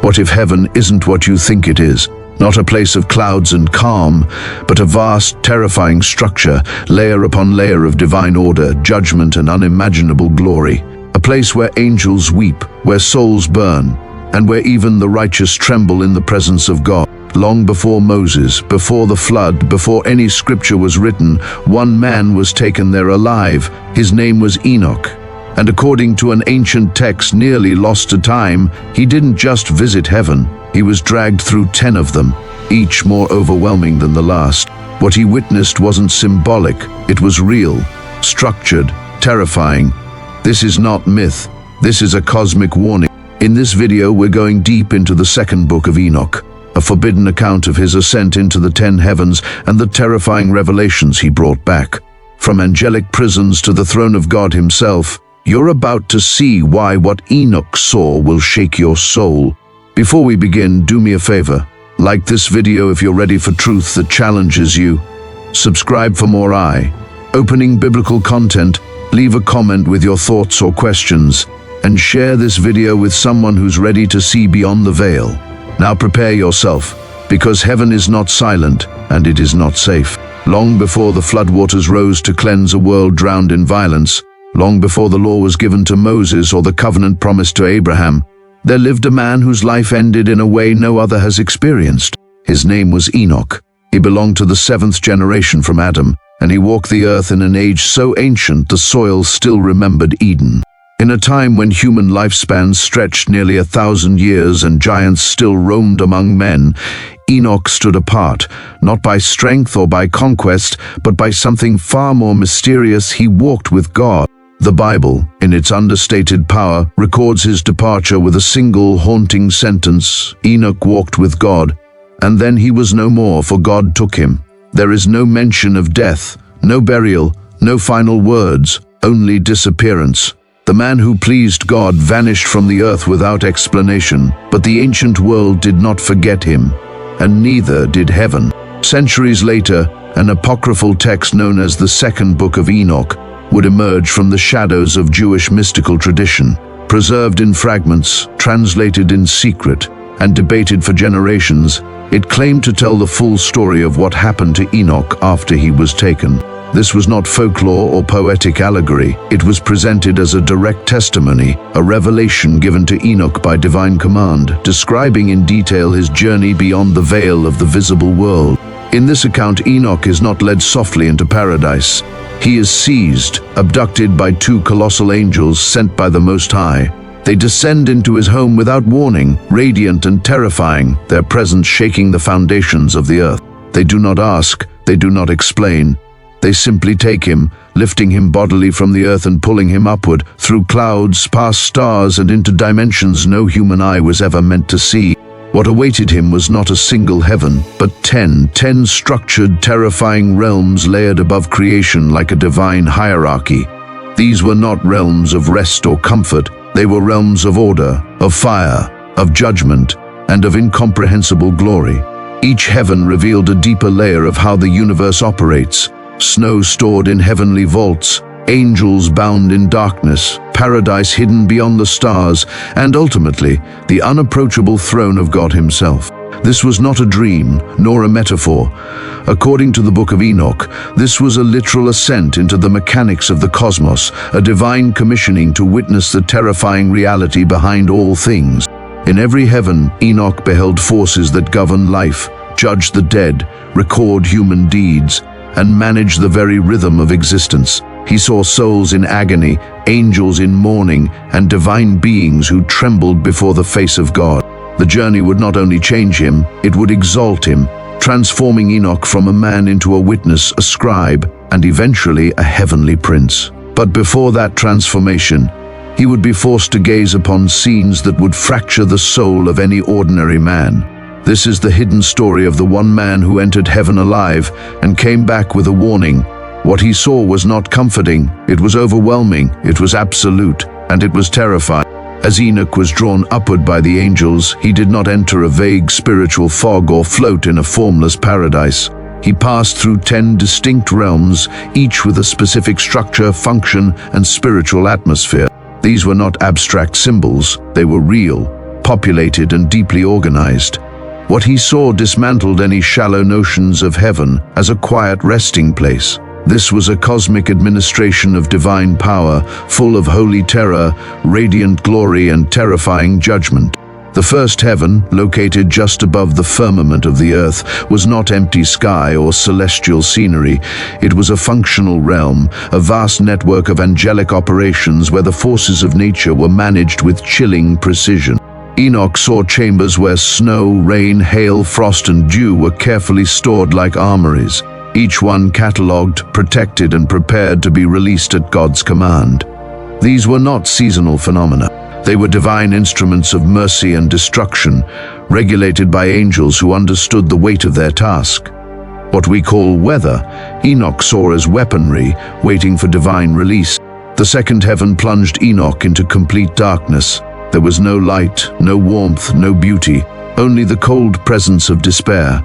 What if heaven isn't what you think it is? Not a place of clouds and calm, but a vast, terrifying structure, layer upon layer of divine order, judgment, and unimaginable glory. A place where angels weep, where souls burn, and where even the righteous tremble in the presence of God. Long before Moses, before the flood, before any scripture was written, one man was taken there alive. His name was Enoch. And according to an ancient text nearly lost to time, he didn't just visit heaven. He was dragged through 10 of them, each more overwhelming than the last. What he witnessed wasn't symbolic, it was real, structured, terrifying. This is not myth, this is a cosmic warning. In this video, we're going deep into the Second Book of Enoch, a forbidden account of his ascent into the 10 heavens and the terrifying revelations he brought back. From angelic prisons to the throne of God himself, you're about to see why what Enoch saw will shake your soul. Before we begin, do me a favor. Like this video if you're ready for truth that challenges you. Subscribe for more eye-opening biblical content. Leave a comment with your thoughts or questions. And share this video with someone who's ready to see beyond the veil. Now prepare yourself, because heaven is not silent and it is not safe. Long before the floodwaters rose to cleanse a world drowned in violence, long before the law was given to Moses or the covenant promised to Abraham, there lived a man whose life ended in a way no other has experienced. His name was Enoch. He belonged to the 7th generation from Adam, and he walked the earth in an age so ancient the soil still remembered Eden. In a time when human lifespans stretched nearly 1,000 years and giants still roamed among men, Enoch stood apart, not by strength or by conquest, but by something far more mysterious. He walked with God. The Bible, in its understated power, records his departure with a single haunting sentence: Enoch walked with God, and then he was no more, for God took him. There is no mention of death, no burial, no final words, only disappearance. The man who pleased God vanished from the earth without explanation, but the ancient world did not forget him, and neither did heaven. Centuries later, an apocryphal text known as the Second Book of Enoch would emerge from the shadows of Jewish mystical tradition. Preserved in fragments, translated in secret, and debated for generations, it claimed to tell the full story of what happened to Enoch after he was taken. This was not folklore or poetic allegory. It was presented as a direct testimony, a revelation given to Enoch by divine command, describing in detail his journey beyond the veil of the visible world. In this account, Enoch is not led softly into paradise. He is seized, abducted by 2 colossal angels sent by the Most High. They descend into his home without warning, radiant and terrifying, their presence shaking the foundations of the earth. They do not ask, they do not explain. They simply take him, lifting him bodily from the earth and pulling him upward, through clouds, past stars, and into dimensions no human eye was ever meant to see. What awaited him was not a single heaven, but 10 structured, terrifying realms layered above creation like a divine hierarchy. These were not realms of rest or comfort. They were realms of order, of fire, of judgment, and of incomprehensible glory. Each heaven revealed a deeper layer of how the universe operates: snow stored in heavenly vaults, angels bound in darkness, paradise hidden beyond the stars, and ultimately, the unapproachable throne of God himself. This was not a dream, nor a metaphor. According to the Book of Enoch, this was a literal ascent into the mechanics of the cosmos, a divine commissioning to witness the terrifying reality behind all things. In every heaven, Enoch beheld forces that govern life, judge the dead, record human deeds, and manage the very rhythm of existence. He saw souls in agony, angels in mourning, and divine beings who trembled before the face of God. The journey would not only change him, it would exalt him, transforming Enoch from a man into a witness, a scribe, and eventually a heavenly prince. But before that transformation, he would be forced to gaze upon scenes that would fracture the soul of any ordinary man. This is the hidden story of the one man who entered heaven alive and came back with a warning. What he saw was not comforting, it was overwhelming, it was absolute, and it was terrifying. As Enoch was drawn upward by the angels, he did not enter a vague spiritual fog or float in a formless paradise. He passed through 10 distinct realms, each with a specific structure, function, and spiritual atmosphere. These were not abstract symbols, they were real, populated and deeply organized. What he saw dismantled any shallow notions of heaven as a quiet resting place. This was a cosmic administration of divine power, full of holy terror, radiant glory, and terrifying judgment. The first heaven, located just above the firmament of the earth, was not empty sky or celestial scenery. It was a functional realm, a vast network of angelic operations where the forces of nature were managed with chilling precision. Enoch saw chambers where snow, rain, hail, frost, and dew were carefully stored like armories, each one catalogued, protected, and prepared to be released at God's command. These were not seasonal phenomena. They were divine instruments of mercy and destruction, regulated by angels who understood the weight of their task. What we call weather, Enoch saw as weaponry, waiting for divine release. The second heaven plunged Enoch into complete darkness. There was no light, no warmth, no beauty, only the cold presence of despair.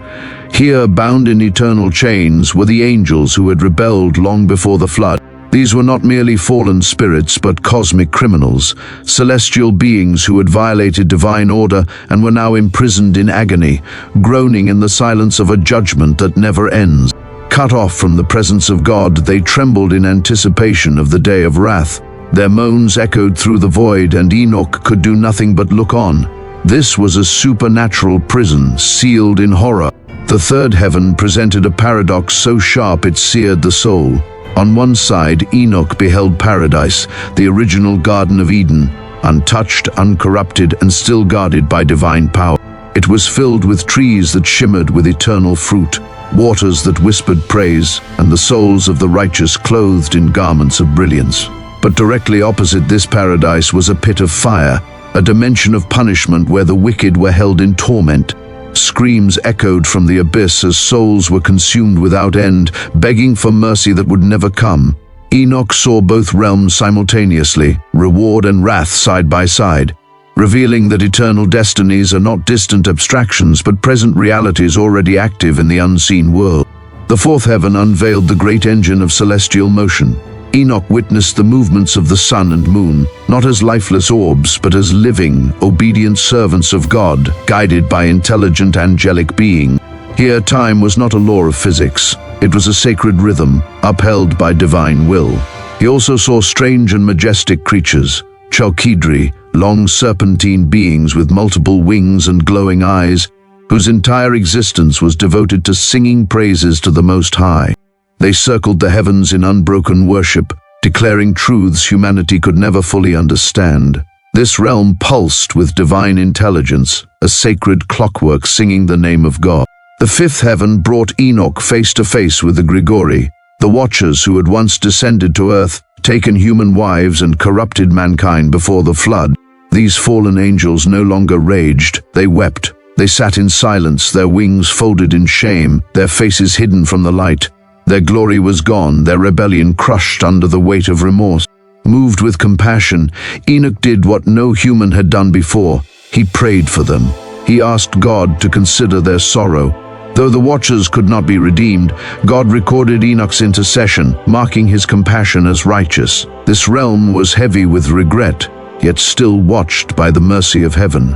Here, bound in eternal chains, were the angels who had rebelled long before the flood. These were not merely fallen spirits, but cosmic criminals, celestial beings who had violated divine order and were now imprisoned in agony, groaning in the silence of a judgment that never ends. Cut off from the presence of God, they trembled in anticipation of the day of wrath. Their moans echoed through the void, and Enoch could do nothing but look on. This was a supernatural prison, sealed in horror. The third heaven presented a paradox so sharp it seared the soul. On one side, Enoch beheld paradise, the original Garden of Eden, untouched, uncorrupted, and still guarded by divine power. It was filled with trees that shimmered with eternal fruit, waters that whispered praise, and the souls of the righteous clothed in garments of brilliance. But directly opposite this paradise was a pit of fire, a dimension of punishment where the wicked were held in torment. Screams echoed from the abyss as souls were consumed without end, begging for mercy that would never come. Enoch saw both realms simultaneously, reward and wrath side by side, revealing that eternal destinies are not distant abstractions but present realities already active in the unseen world. The fourth heaven unveiled the great engine of celestial motion. Enoch witnessed the movements of the sun and moon, not as lifeless orbs, but as living, obedient servants of God, guided by intelligent angelic being. Here, time was not a law of physics. It was a sacred rhythm, upheld by divine will. He also saw strange and majestic creatures, Chalkidri, long serpentine beings with multiple wings and glowing eyes, whose entire existence was devoted to singing praises to the Most High. They circled the heavens in unbroken worship, declaring truths humanity could never fully understand. This realm pulsed with divine intelligence, a sacred clockwork singing the name of God. The fifth heaven brought Enoch face to face with the Grigori, the watchers who had once descended to earth, taken human wives, and corrupted mankind before the flood. These fallen angels no longer raged, they wept. They sat in silence, their wings folded in shame, their faces hidden from the light. Their glory was gone, their rebellion crushed under the weight of remorse. Moved with compassion, Enoch did what no human had done before. He prayed for them. He asked God to consider their sorrow. Though the watchers could not be redeemed, God recorded Enoch's intercession, marking his compassion as righteous. This realm was heavy with regret, yet still watched by the mercy of heaven.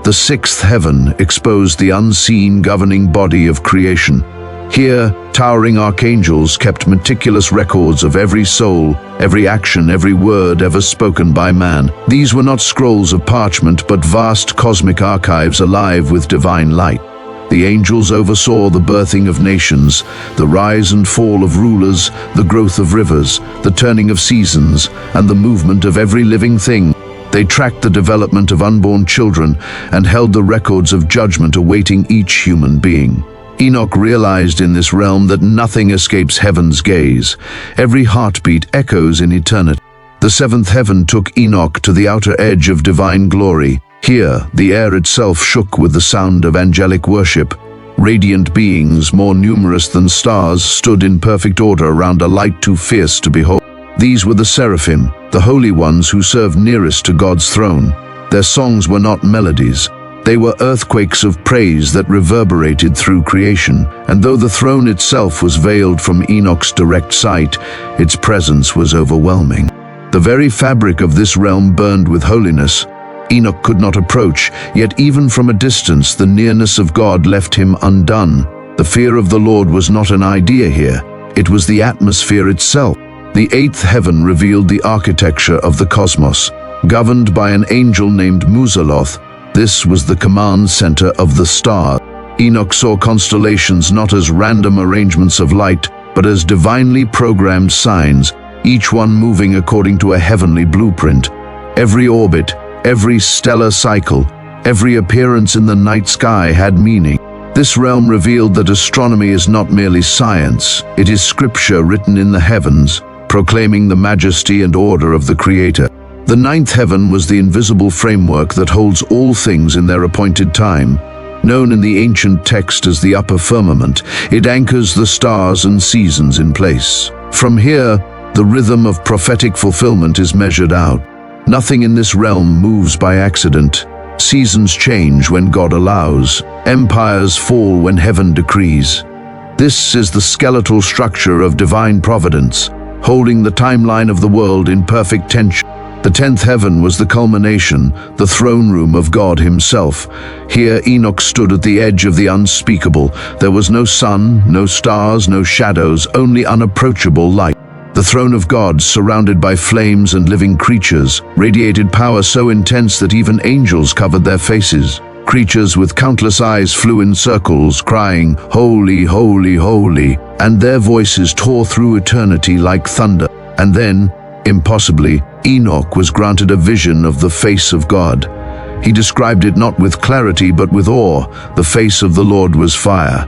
The sixth heaven exposed the unseen governing body of creation. Here, towering archangels kept meticulous records of every soul, every action, every word ever spoken by man. These were not scrolls of parchment, but vast cosmic archives alive with divine light. The angels oversaw the birthing of nations, the rise and fall of rulers, the growth of rivers, the turning of seasons, and the movement of every living thing. They tracked the development of unborn children and held the records of judgment awaiting each human being. Enoch realized in this realm that nothing escapes heaven's gaze. Every heartbeat echoes in eternity. The seventh heaven took Enoch to the outer edge of divine glory. Here, the air itself shook with the sound of angelic worship. Radiant beings, more numerous than stars, stood in perfect order around a light too fierce to behold. These were the seraphim, the holy ones who served nearest to God's throne. Their songs were not melodies. They were earthquakes of praise that reverberated through creation, and though the throne itself was veiled from Enoch's direct sight, its presence was overwhelming. The very fabric of this realm burned with holiness. Enoch could not approach, yet even from a distance the nearness of God left him undone. The fear of the Lord was not an idea here, it was the atmosphere itself. The eighth heaven revealed the architecture of the cosmos, governed by an angel named Muzaloth. This was the command center of the stars. Enoch saw constellations not as random arrangements of light, but as divinely programmed signs, each one moving according to a heavenly blueprint. Every orbit, every stellar cycle, every appearance in the night sky had meaning. This realm revealed that astronomy is not merely science, it is scripture written in the heavens, proclaiming the majesty and order of the Creator. The ninth heaven was the invisible framework that holds all things in their appointed time. Known in the ancient text as the upper firmament, it anchors the stars and seasons in place. From here, the rhythm of prophetic fulfillment is measured out. Nothing in this realm moves by accident. Seasons change when God allows. Empires fall when heaven decrees. This is the skeletal structure of divine providence, holding the timeline of the world in perfect tension. The 10th heaven was the culmination, the throne room of God himself. Here Enoch stood at the edge of the unspeakable. There was no sun, no stars, no shadows, only unapproachable light. The throne of God, surrounded by flames and living creatures, radiated power so intense that even angels covered their faces. Creatures with countless eyes flew in circles, crying, "Holy, holy, holy," and their voices tore through eternity like thunder. And then, impossibly, Enoch was granted a vision of the face of God. He described it not with clarity but with awe. The face of the Lord was fire,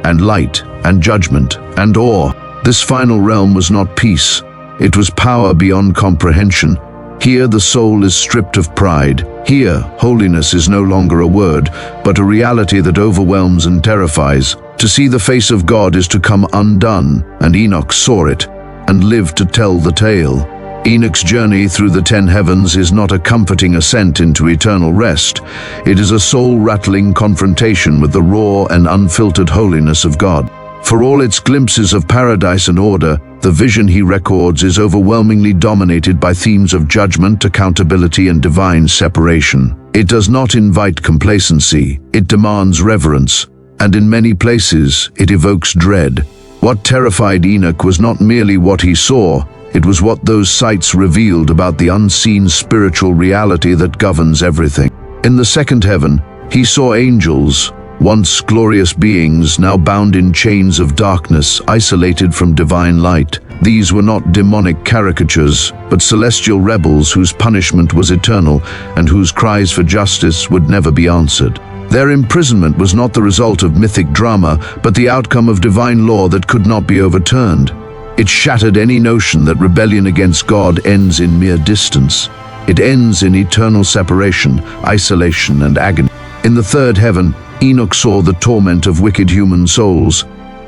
and light, and judgment, and awe. This final realm was not peace, it was power beyond comprehension. Here the soul is stripped of pride. Here, holiness is no longer a word, but a reality that overwhelms and terrifies. To see the face of God is to come undone, and Enoch saw it, and lived to tell the tale. Enoch's journey through the 10 heavens is not a comforting ascent into eternal rest. It is a soul-rattling confrontation with the raw and unfiltered holiness of God. For all its glimpses of paradise and order, the vision he records is overwhelmingly dominated by themes of judgment, accountability, and divine separation. It does not invite complacency, it demands reverence, and in many places, it evokes dread. What terrified Enoch was not merely what he saw, it was what those sights revealed about the unseen spiritual reality that governs everything. In the second heaven, he saw angels, once glorious beings, now bound in chains of darkness, isolated from divine light. These were not demonic caricatures, but celestial rebels whose punishment was eternal and whose cries for justice would never be answered. Their imprisonment was not the result of mythic drama, but the outcome of divine law that could not be overturned. It shattered any notion that rebellion against God ends in mere distance. It ends in eternal separation, isolation, and agony. In the third heaven, Enoch saw the torment of wicked human souls.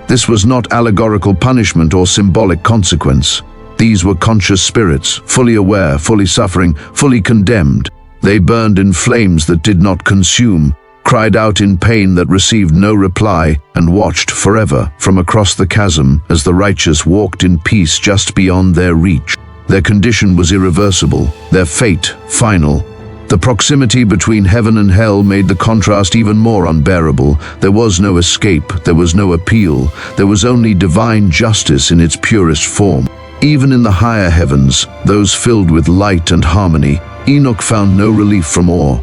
This was not allegorical punishment or symbolic consequence. These were conscious spirits, fully aware, fully suffering, fully condemned. They burned in flames that did not consume, cried out in pain that received no reply, and watched forever from across the chasm as the righteous walked in peace just beyond their reach. Their condition was irreversible, their fate final. The proximity between heaven and hell made the contrast even more unbearable. There was no escape, there was no appeal, there was only divine justice in its purest form. Even in the higher heavens, those filled with light and harmony, Enoch found no relief from awe.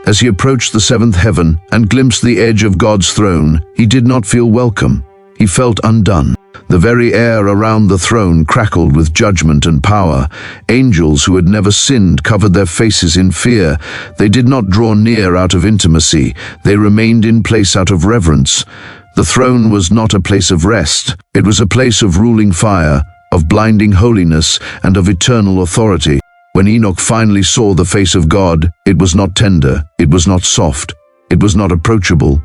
As he approached the seventh heaven and glimpsed the edge of God's throne, he did not feel welcome. He felt undone. The very air around the throne crackled with judgment and power. Angels who had never sinned covered their faces in fear. They did not draw near out of intimacy. They remained in place out of reverence. The throne was not a place of rest. It was a place of ruling fire, of blinding holiness, and of eternal authority. When Enoch finally saw the face of God, it was not tender, it was not soft, it was not approachable.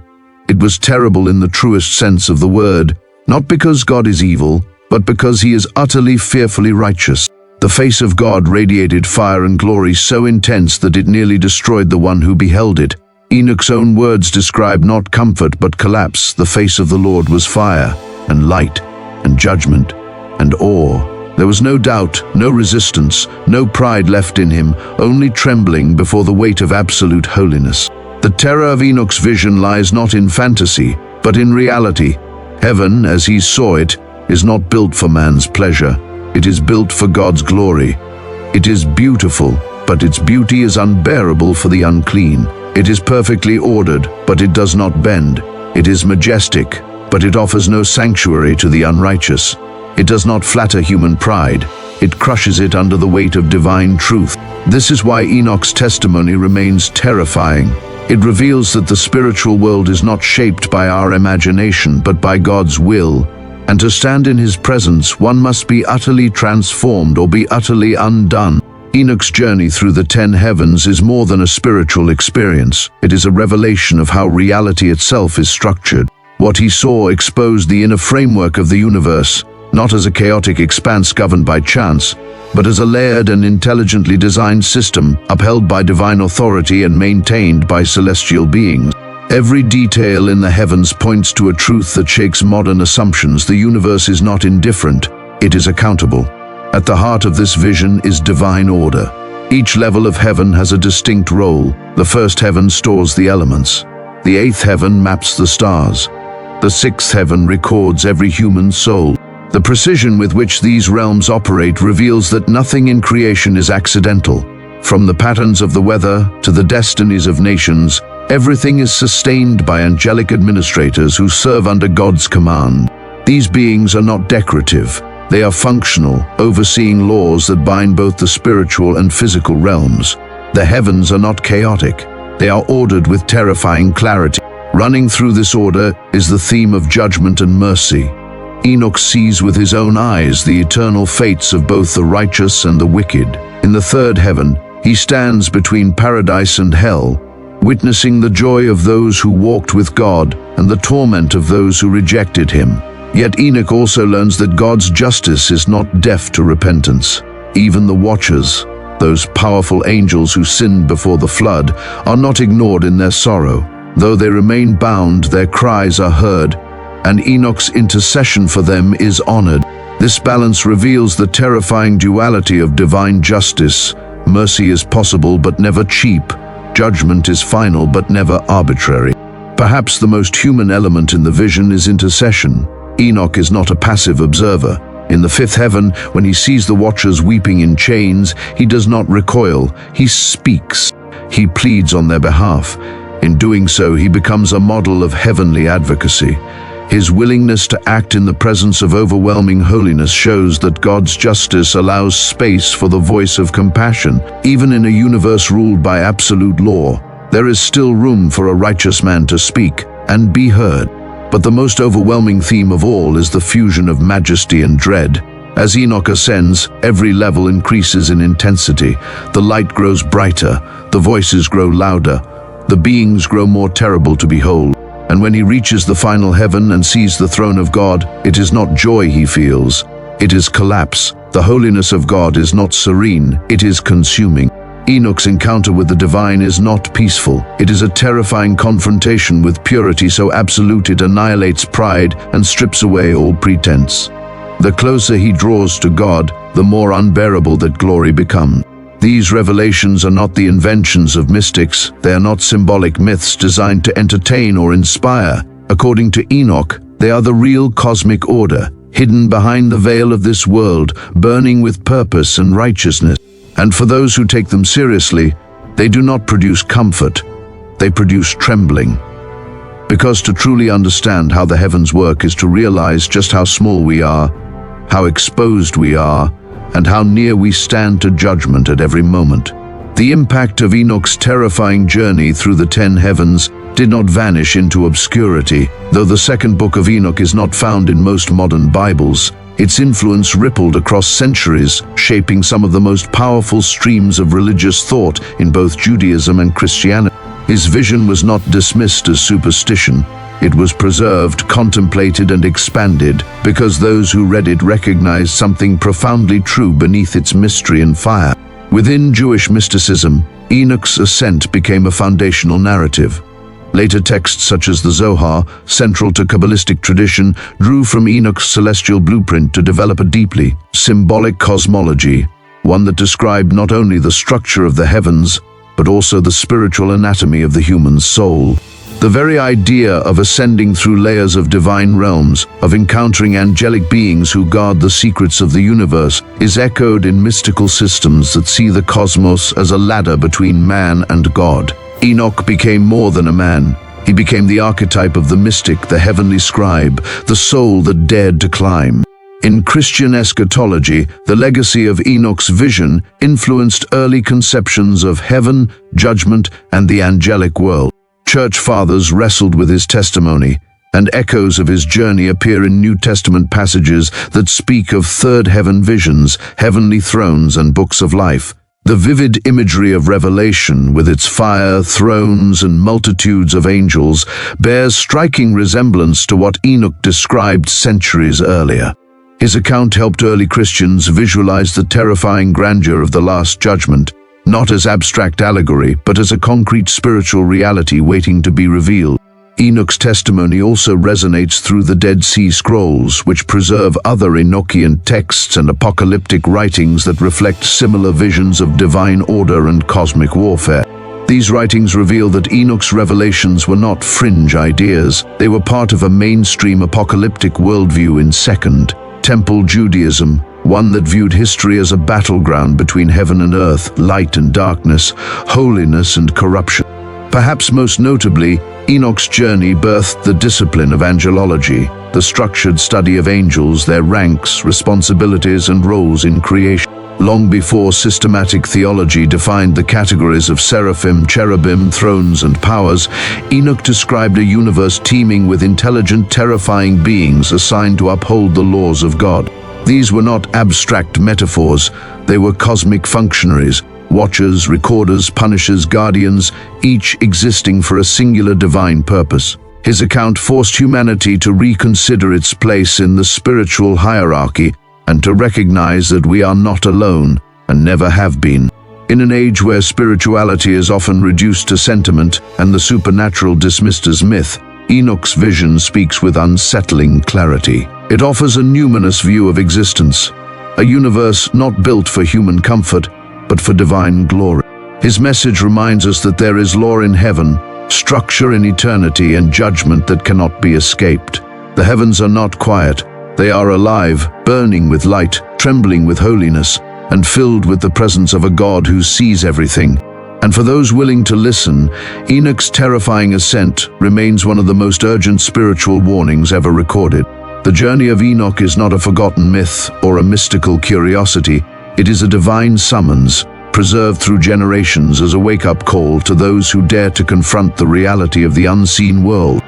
It was terrible in the truest sense of the word, not because God is evil, but because he is utterly, fearfully righteous. The face of God radiated fire and glory so intense that it nearly destroyed the one who beheld it. Enoch's own words describe not comfort but collapse. The face of the Lord was fire, and light, and judgment, and awe. There was no doubt, no resistance, no pride left in him, only trembling before the weight of absolute holiness. The terror of Enoch's vision lies not in fantasy, but in reality. Heaven, as he saw it, is not built for man's pleasure. It is built for God's glory. It is beautiful, but its beauty is unbearable for the unclean. It is perfectly ordered, but it does not bend. It is majestic, but it offers no sanctuary to the unrighteous. It does not flatter human pride. It crushes it under the weight of divine truth. This is why Enoch's testimony remains terrifying. It reveals that the spiritual world is not shaped by our imagination, but by God's will. And to stand in his presence, one must be utterly transformed or be utterly undone. Enoch's journey through the 10 heavens is more than a spiritual experience. It is a revelation of how reality itself is structured. What he saw exposed the inner framework of the universe, not as a chaotic expanse governed by chance, but as a layered and intelligently designed system upheld by divine authority and maintained by celestial beings. Every detail in the heavens points to a truth that shakes modern assumptions. The universe is not indifferent, it is accountable. At the heart of this vision is divine order. Each level of heaven has a distinct role. The first heaven stores the elements. The 8th heaven maps the stars. The 6th heaven records every human soul. The precision with which these realms operate reveals that nothing in creation is accidental. From the patterns of the weather to the destinies of nations, everything is sustained by angelic administrators who serve under God's command. These beings are not decorative. They are functional, overseeing laws that bind both the spiritual and physical realms. The heavens are not chaotic. They are ordered with terrifying clarity. Running through this order is the theme of judgment and mercy. Enoch sees with his own eyes the eternal fates of both the righteous and the wicked. In the 3rd heaven, he stands between paradise and hell, witnessing the joy of those who walked with God and the torment of those who rejected him. Yet Enoch also learns that God's justice is not deaf to repentance. Even the Watchers, those powerful angels who sinned before the flood, are not ignored in their sorrow. Though they remain bound, their cries are heard, and Enoch's intercession for them is honored. This balance reveals the terrifying duality of divine justice. Mercy is possible but never cheap. Judgment is final but never arbitrary. Perhaps the most human element in the vision is intercession. Enoch is not a passive observer. In the 5th heaven, when he sees the Watchers weeping in chains, he does not recoil. He speaks. He pleads on their behalf. In doing so, he becomes a model of heavenly advocacy. His willingness to act in the presence of overwhelming holiness shows that God's justice allows space for the voice of compassion. Even in a universe ruled by absolute law, there is still room for a righteous man to speak and be heard. But the most overwhelming theme of all is the fusion of majesty and dread. As Enoch ascends, every level increases in intensity. The light grows brighter, the voices grow louder, the beings grow more terrible to behold. And when he reaches the final heaven and sees the throne of God, it is not joy he feels, it is collapse. The holiness of God is not serene, it is consuming. Enoch's encounter with the divine is not peaceful. It is a terrifying confrontation with purity so absolute it annihilates pride and strips away all pretense. The closer he draws to God, the more unbearable that glory becomes. These revelations are not the inventions of mystics. They are not symbolic myths designed to entertain or inspire. According to Enoch, they are the real cosmic order, hidden behind the veil of this world, burning with purpose and righteousness. And for those who take them seriously, they do not produce comfort, they produce trembling. Because to truly understand how the heavens work is to realize just how small we are, how exposed we are, and how near we stand to judgment at every moment. The impact of Enoch's terrifying journey through the 10 heavens did not vanish into obscurity. Though the Second Book of Enoch is not found in most modern Bibles, its influence rippled across centuries, shaping some of the most powerful streams of religious thought in both Judaism and Christianity. His vision was not dismissed as superstition. It was preserved, contemplated, and expanded because those who read it recognized something profoundly true beneath its mystery and fire. Within Jewish mysticism, Enoch's ascent became a foundational narrative. Later texts such as the Zohar, central to Kabbalistic tradition, drew from Enoch's celestial blueprint to develop a deeply symbolic cosmology, one that described not only the structure of the heavens, but also the spiritual anatomy of the human soul. The very idea of ascending through layers of divine realms, of encountering angelic beings who guard the secrets of the universe, is echoed in mystical systems that see the cosmos as a ladder between man and God. Enoch became more than a man. He became the archetype of the mystic, the heavenly scribe, the soul that dared to climb. In Christian eschatology, the legacy of Enoch's vision influenced early conceptions of heaven, judgment, and the angelic world. Church fathers wrestled with his testimony, and echoes of his journey appear in New Testament passages that speak of third heaven visions, heavenly thrones, and books of life. The vivid imagery of Revelation, with its fire, thrones, and multitudes of angels, bears striking resemblance to what Enoch described centuries earlier. His account helped early Christians visualize the terrifying grandeur of the Last Judgment, not as abstract allegory, but as a concrete spiritual reality waiting to be revealed. Enoch's testimony also resonates through the Dead Sea Scrolls, which preserve other Enochian texts and apocalyptic writings that reflect similar visions of divine order and cosmic warfare. These writings reveal that Enoch's revelations were not fringe ideas. They were part of a mainstream apocalyptic worldview in Second Temple Judaism, one that viewed history as a battleground between heaven and earth, light and darkness, holiness and corruption. Perhaps most notably, Enoch's journey birthed the discipline of angelology, the structured study of angels, their ranks, responsibilities, and roles in creation. Long before systematic theology defined the categories of seraphim, cherubim, thrones, and powers, Enoch described a universe teeming with intelligent, terrifying beings assigned to uphold the laws of God. These were not abstract metaphors, they were cosmic functionaries, watchers, recorders, punishers, guardians, each existing for a singular divine purpose. His account forced humanity to reconsider its place in the spiritual hierarchy and to recognize that we are not alone and never have been. In an age where spirituality is often reduced to sentiment and the supernatural dismissed as myth, Enoch's vision speaks with unsettling clarity. It offers a numinous view of existence, a universe not built for human comfort, but for divine glory. His message reminds us that there is law in heaven, structure in eternity, and judgment that cannot be escaped. The heavens are not quiet. They are alive, burning with light, trembling with holiness, and filled with the presence of a God who sees everything. And for those willing to listen, Enoch's terrifying ascent remains one of the most urgent spiritual warnings ever recorded. The journey of Enoch is not a forgotten myth or a mystical curiosity. It is a divine summons, preserved through generations as a wake-up call to those who dare to confront the reality of the unseen world.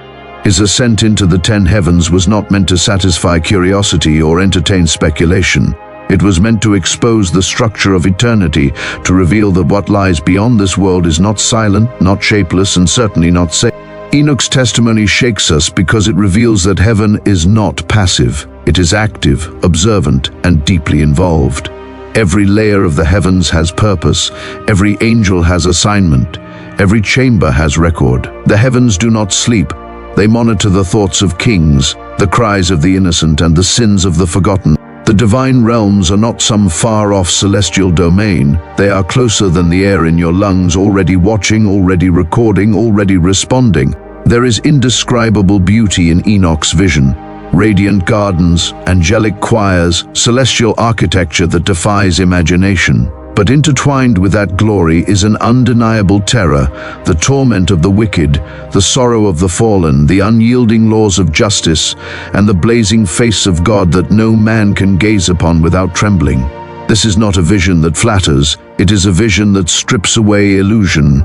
His ascent into the 10 heavens was not meant to satisfy curiosity or entertain speculation. It was meant to expose the structure of eternity, to reveal that what lies beyond this world is not silent, not shapeless, and certainly not safe. Enoch's testimony shakes us because it reveals that heaven is not passive. It is active, observant, and deeply involved. Every layer of the heavens has purpose. Every angel has assignment. Every chamber has record. The heavens do not sleep. They monitor the thoughts of kings, the cries of the innocent, and the sins of the forgotten. The divine realms are not some far-off celestial domain. They are closer than the air in your lungs, already watching, already recording, already responding. There is indescribable beauty in Enoch's vision. Radiant gardens, angelic choirs, celestial architecture that defies imagination. But intertwined with that glory is an undeniable terror, the torment of the wicked, the sorrow of the fallen, the unyielding laws of justice, and the blazing face of God that no man can gaze upon without trembling. This is not a vision that flatters, it is a vision that strips away illusion.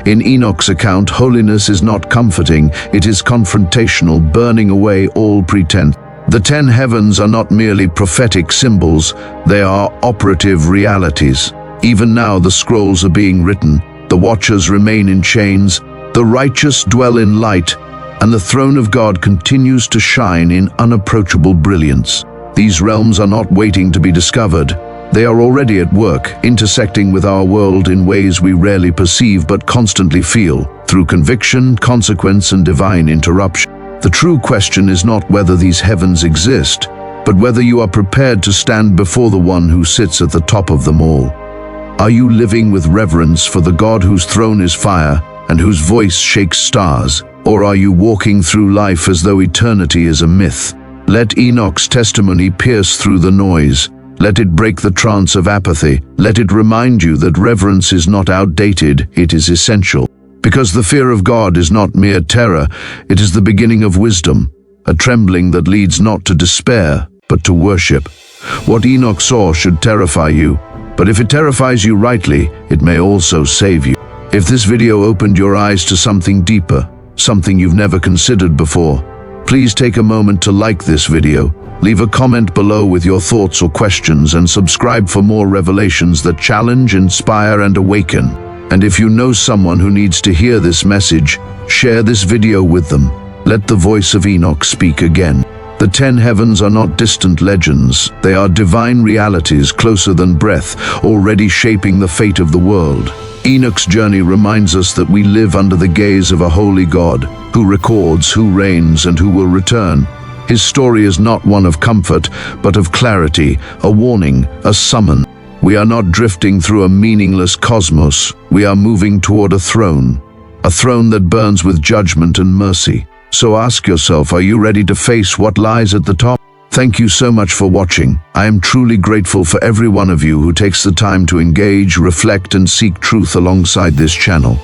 In Enoch's account, holiness is not comforting, it is confrontational, burning away all pretense. The 10 heavens are not merely prophetic symbols, they are operative realities. Even now the scrolls are being written, the watchers remain in chains, the righteous dwell in light, and the throne of God continues to shine in unapproachable brilliance. These realms are not waiting to be discovered. They are already at work, intersecting with our world in ways we rarely perceive but constantly feel. through conviction, consequence, and divine interruption. The true question is not whether these heavens exist, but whether you are prepared to stand before the one who sits at the top of them all. Are you living with reverence for the God whose throne is fire and whose voice shakes stars? Or are you walking through life as though eternity is a myth? Let Enoch's testimony pierce through the noise. Let it break the trance of apathy. Let it remind you that reverence is not outdated, it is essential. Because the fear of God is not mere terror, it is the beginning of wisdom, a trembling that leads not to despair, but to worship. What Enoch saw should terrify you, but if it terrifies you rightly, it may also save you. If this video opened your eyes to something deeper, something you've never considered before, please take a moment to like this video, leave a comment below with your thoughts or questions, and subscribe for more revelations that challenge, inspire, and awaken. And if you know someone who needs to hear this message, share this video with them. Let the voice of Enoch speak again. The 10 heavens are not distant legends. They are divine realities closer than breath, already shaping the fate of the world. Enoch's journey reminds us that we live under the gaze of a holy God, who records, who reigns, and who will return. His story is not one of comfort, but of clarity, a warning, a summon. We are not drifting through a meaningless cosmos. We are moving toward a throne that burns with judgment and mercy. So ask yourself, are you ready to face what lies at the top? Thank you so much for watching. I am truly grateful for every one of you who takes the time to engage, reflect, and seek truth alongside this channel.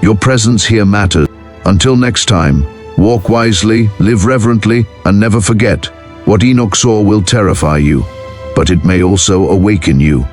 Your presence here matters. Until next time, walk wisely, live reverently, and never forget, what Enoch saw will terrify you, but it may also awaken you.